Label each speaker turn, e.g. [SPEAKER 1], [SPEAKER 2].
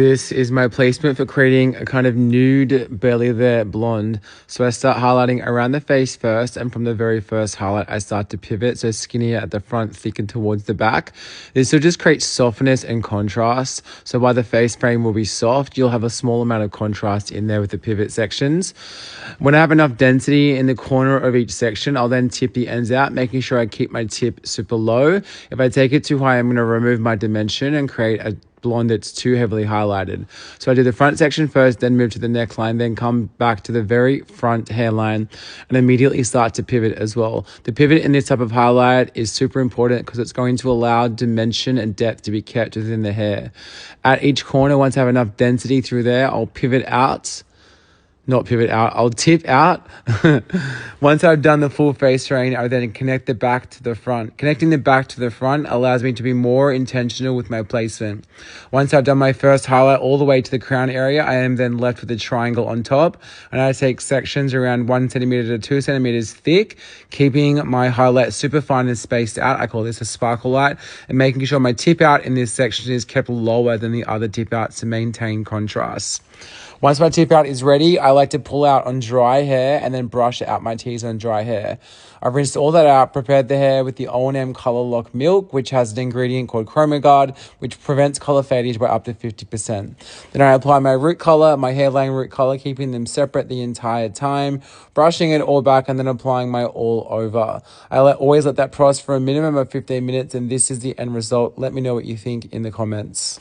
[SPEAKER 1] This is my placement for creating a kind of nude belly there blonde. So I start highlighting around the face first, and from the very first highlight I start to pivot, so skinnier at the front, thicker towards the back. This will just create softness and contrast. So while the face frame will be soft, you'll have a small amount of contrast in there with the pivot sections. When I have enough density in the corner of each section, I'll then tip the ends out, making sure I keep my tip super low. If I take it too high, I'm going to remove my dimension and create a blonde that's too heavily highlighted. So I do the front section first, then move to the neckline, then come back to the very front hairline and immediately start to pivot as well. The pivot in this type of highlight is super important because it's going to allow dimension and depth to be kept within the hair. At each corner, once I have enough density through there, I'll I'll tip out. Once I've done the full face train, I then connect the back to the front. Connecting the back to the front allows me to be more intentional with my placement. Once I've done my first highlight all the way to the crown area, I am then left with a triangle on top, and I take sections around 1 centimeter to 2 centimeters thick, keeping my highlight super fine and spaced out. I call this a sparkle light, and making sure my tip out in this section is kept lower than the other tip outs to maintain contrast. Once my tip out is ready, I like to pull out on dry hair and then brush out my T's on dry hair. I've rinsed all that out, prepared the hair with the O&M Color Lock Milk, which has an ingredient called ChromaGuard, which prevents color fading by up to 50%. Then I apply my root color, my hairline root color, keeping them separate the entire time, brushing it all back and then applying my all over. I always let that process for a minimum of 15 minutes, and this is the end result. Let me know what you think in the comments.